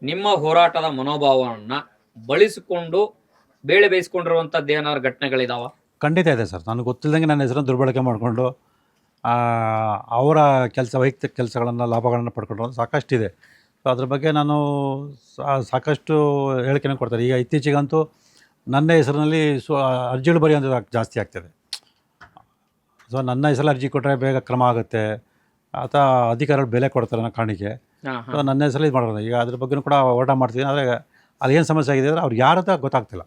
ನಿಮ್ಮ ಹೋರಾಟದ ಮನೋಭಾವವನ್ನ ಬಳಸಿಕೊಂಡು ಬೇಳೆ ಬೇಯಿಸ್ಕೊಂಡಿರುವಂತದ್ದು ಏನಾದ್ರು ಘಟನೆಗಳಿದಾವ? ಖಂಡಿತ ಇದೆ ಸರ್. ನನಗೆ ಗೊತ್ತಿಲ್ಲದಂಗೆ ನನ್ನ ಹೆಸರನ್ನು ದುರ್ಬಳಕೆ ಮಾಡಿಕೊಂಡು ಅವರ ವೈಯಕ್ತಿಕ ಕೆಲಸಗಳನ್ನು ಲಾಭಗಳನ್ನು ಪಡ್ಕೊಂಡು ಸಾಕಷ್ಟಿದೆ. ಸೊ ಅದ್ರ ಬಗ್ಗೆ ನಾನು ಸಾಕಷ್ಟು ಹೇಳಿಕೆನ ಕೊಡ್ತಾರೆ. ಈಗ ಇತ್ತೀಚೆಗಂತೂ ನನ್ನ ಹೆಸರಿನಲ್ಲಿ ಅರ್ಜಿಗಳು ಬರೆಯುವಂಥದ್ದು ಜಾಸ್ತಿ ಆಗ್ತದೆ. ಸೊ ನನ್ನ ಹೆಸರಲ್ಲಿ ಅರ್ಜಿ ಕೊಟ್ಟರೆ ಬೇಗ ಕ್ರಮ ಆಗುತ್ತೆ ಅಥವಾ ಅಧಿಕಾರಿಗಳು ಬೆಲೆ ಕೊಡ್ತಾರೆ ಅನ್ನೋ ಕಾರಣಕ್ಕೆ ಸೊ ನನ್ನ ಹೆಸರಲ್ಲಿ ಇದು ಮಾಡೋದು. ಈಗ ಅದ್ರ ಬಗ್ಗೆಯೂ ಕೂಡ ಹೋರಾಟ ಮಾಡ್ತೀನಿ. ಆದರೆ ಅಲ್ಲಿ ಏನು ಸಮಸ್ಯೆ ಆಗಿದೆ ಅಂದರೆ ಅವ್ರಿಗೆ ಯಾರು ಅಂತ ಗೊತ್ತಾಗ್ತಿಲ್ಲ.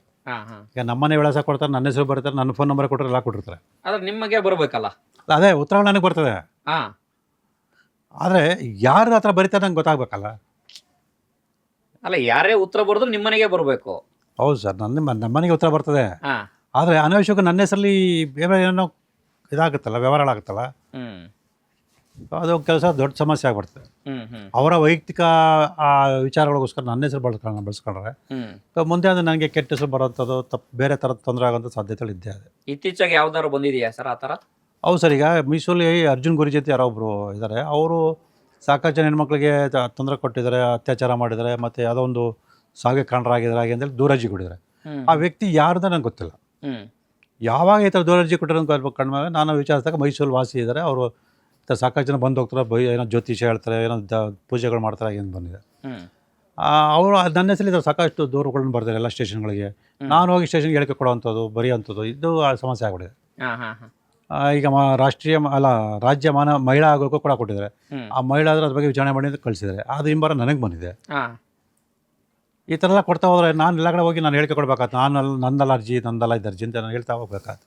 ಈಗ ನಮ್ಮನೆ ವಿಳಾಸ ಕೊಡ್ತಾರೆ, ನನ್ನ ಹೆಸರು ಬರ್ತಾರೆ, ನನ್ನ ಫೋನ್ ನಂಬರ್ ಕೊಟ್ಟರೆ ಎಲ್ಲ ಕೊಟ್ಟಿರ್ತಾರೆ. ಆದ್ರೆ ನಿಮಗೆ ಬರಬೇಕಲ್ಲ. ಅದೇ ಉತ್ತರಗಳು ನನಗೆ ಬರ್ತದೆ. ಆದರೆ ಯಾರು ಹತ್ರ ಬರೀತಾರೆ ನಂಗೆ ಗೊತ್ತಾಗಬೇಕಲ್ಲ. ಅಲ್ಲ, ಯಾರೇ ಉತ್ತರ ಬರೆದ್ರು ನಿಮ್ಮನೆಗೆ ಬರಬೇಕು. ಹೌದು ಸರ್, ನಮ್ಮನೆಗೆ ಉತ್ತರ ಬರ್ತದೆ. ಆದರೆ ಅನಾವಶ್ಯಕ ನನ್ನ ಹೆಸರಲ್ಲಿ ಬೇರೆ ಏನೋ ಇದಾಗುತ್ತಲ್ಲ, ವ್ಯವಹಾರಗಳಾಗುತ್ತಲ್ಲ, ಅದು ಕೆಲಸ ದೊಡ್ಡ ಸಮಸ್ಯೆ ಆಗಿಬಿಡ್ತದೆ. ಅವರ ವೈಯಕ್ತಿಕ ವಿಚಾರಗಳಿಗೋಸ್ಕರ ನನ್ನ ಹೆಸರು ಬಳಸ್ಕೊಂಡ್ರೆ ಮುಂದೆ ಅದು ನನಗೆ ಕೆಟ್ಟ ಹೆಸರು ಬರೋಂಥದ್ದು ಬೇರೆ ಥರದ ತೊಂದರೆ ಆಗೋಂಥ ಸಾಧ್ಯತೆಗಳು ಇದ್ದೇ ಇದೆ. ಇತ್ತೀಚೆಗೆ ಯಾವ್ದಾದ್ರು ಬಂದಿದೆಯಾ ಸರ್ ಆ ಥರ? ಹೌದು ಸರ್. ಈಗ ಮೈಸೂರಲ್ಲಿ ಅರ್ಜುನ್ ಗುರುಜಾತಿ ಯಾರೋ ಒಬ್ಬರು ಇದ್ದಾರೆ. ಅವರು ಸಾಕಷ್ಟು ಜನ ಹೆಣ್ಮಕ್ಳಿಗೆ ತೊಂದರೆ ಕೊಟ್ಟಿದ್ದಾರೆ, ಅತ್ಯಾಚಾರ ಮಾಡಿದ್ದಾರೆ, ಮತ್ತು ಯಾವುದೋ ಒಂದು ಸಾವಿಗೆ ಕಾರಣರಾಗಿದ್ದಾರೆ ಹಾಗೆ ಅಂತೇಳಿ ದೂರರ್ಜಿ ಕೊಟ್ಟಿದ್ದಾರೆ. ಆ ವ್ಯಕ್ತಿ ಯಾರ್ದ ನಂಗೆ ಗೊತ್ತಿಲ್ಲ. ಯಾವಾಗ ಈ ಥರ ದೂರರ್ಜಿ ಕೊಟ್ಟಿರೋ ಕಂಡ್ಮೇಲೆ ನಾನು ವಿಚಾರಿಸಿದಾಗ ಮೈಸೂರು ವಾಸಿ ಇದ್ದಾರೆ. ಅವರು ಸಾಕಷ್ಟು ಜನ ಬಂದು ಹೋಗ್ತಾರೆ, ಏನೋ ಜ್ಯೋತಿಷ ಹೇಳ್ತಾರೆ, ಏನೋ ಪೂಜೆಗಳು ಮಾಡ್ತಾರೆ ಏನು ಬಂದಿದೆ. ಅವರು ನನ್ನ ಹೆಸರಲ್ಲಿ ಸಾಕಷ್ಟು ದೂರುಗಳನ್ನು ಬರ್ತಾರೆ ಎಲ್ಲ ಸ್ಟೇಷನ್ಗಳಿಗೆ. ನಾನು ಹೋಗಿ ಸ್ಟೇಷನ್ಗೆ ಹೇಳಿಕೆ ಕೊಡುವಂಥದ್ದು, ಬರೆಯುವಂಥದ್ದು, ಇದು ಸಮಸ್ಯೆ ಆಗ್ಬಿಟ್ಟಿದೆ. ಈಗ ರಾಜ್ಯ ಮಹಿಳಾ ಆಗೋಕ್ಕೂ ಕೂಡ ಕೊಟ್ಟಿದ್ದಾರೆ. ಆ ಮಹಿಳಾ ಅದ್ರ ಬಗ್ಗೆ ವಿಚಾರಣೆ ಮಾಡಿ ಅಂತ ಕಳಿಸಿದ್ದಾರೆ. ಅದು ಹಿಂಬಾರ ನನಗೆ ಬಂದಿದೆ. ಈ ಥರ ಎಲ್ಲ ಕೊಡ್ತಾ ಹೋದ್ರೆ ನಾನು ಎಲ್ಲ ಕಡೆ ಹೋಗಿ ನಾನು ಹೇಳಿಕೆ ಕೊಡ್ಬೇಕಾಯ್ತು. ನಂದಲ್ಲ ಅರ್ಜಿ, ನಂದಲ್ಲ ಇದು ಅರ್ಜಿ ಅಂತ ನಾನು ಹೇಳ್ತಾ ಹೋಗ್ಬೇಕಾಯ್ತು.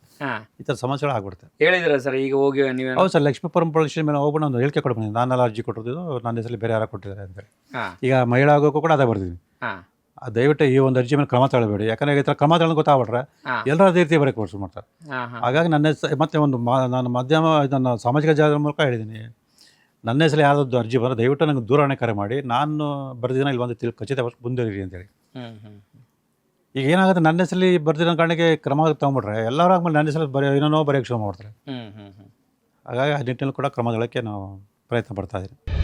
ಈ ಥರ ಸಮಸ್ಯೆಗಳು ಆಗ್ಬಿಡುತ್ತೆ. ಹೇಳಿದ್ರೆ ಸರ್ ಈಗ ಹೋಗಿ ನೀವು? ಹೌದು ಸರ್, ಲಕ್ಷ್ಮೀಪುರಂ ಪೊಲೀಸ್ ಸ್ಟೇಷನ್ ಮೇಲೆ ಹೋಗ್ಬಿಟ್ಟು ನಾನು ಹೇಳಿಕೆ ಕೊಡ್ತೀನಿ, ನಾನೆಲ್ಲ ಅರ್ಜಿ ಕೊಟ್ಟಿದ್ದು ನನ್ನ ಹೆಸರಲ್ಲಿ ಬೇರೆ ಯಾರು ಕೊಟ್ಟಿದ್ದಾರೆ ಅಂತೇಳಿ. ಈಗ ಮಹಿಳಾ ಆಗೋಕ್ಕೂ ಕೂಡ ಅದೇ ಬರ್ತೀನಿ. ದಯವಿಟ್ಟು ಈ ಒಂದು ಅರ್ಜಿ ಮೇಲೆ ಕ್ರಮ ತಗೊಳ್ಬೇಡಿ. ಯಾಕಂದರೆ ಈ ಥರ ಕ್ರಮ ತಗೊಳ್ಳೋದು ಗೊತ್ತಾಗ್ಬಿಟ್ರೆ ಎಲ್ಲರೂ ಅದೇ ರೀತಿ ಬರೋಕ್ಕೆ ಕೋರ್ಸ್ ಮಾಡ್ತಾರೆ. ಹಾಗಾಗಿ ನನ್ನ ಹೆಸರು ಮತ್ತೆ ನಾನು ನನ್ನ ಸಾಮಾಜಿಕ ಜಾಲದ ಮೂಲಕ ಹೇಳಿದ್ದೀನಿ, ನನ್ನ ಹೆಸರು ಯಾವ್ದು ಅರ್ಜಿ ಬಂದರೆ ದಯವಿಟ್ಟು ನನಗೆ ದೂರವಾಣಿ ಕರೆ ಮಾಡಿ, ನಾನು ಬರ್ದಿನ ಇಲ್ಲಿ ಬಂದು ಖಚಿತವಾಗಿ ಮುಂದುವರಿರಿ ಅಂತೇಳಿ. ಈಗ ಏನಾಗುತ್ತೆ, ನನ್ನ ಹೆಸರಲ್ಲಿ ಬರ್ದಿರೋ ಕಾರಣಕ್ಕೆ ಕ್ರಮ ತೊಗೊಂಡ್ಬಿಟ್ರೆ ಎಲ್ಲರೂ ಆದ್ಮೇಲೆ ನನ್ನ ಹೆಸರಲ್ಲಿ ಏನೇನೋ ಬರೆಯೋಕ್ಕೆ ಶುರು ಮಾಡ್ತಾರೆ. ಹಾಗಾಗಿ ಆ ನಿಟ್ಟಿನಲ್ಲಿ ಕೂಡ ಕ್ರಮ ತಗೊಳ್ಳೋಕ್ಕೆ ನಾವು ಪ್ರಯತ್ನ ಪಡ್ತಾ ಇದ್ದೀವಿ.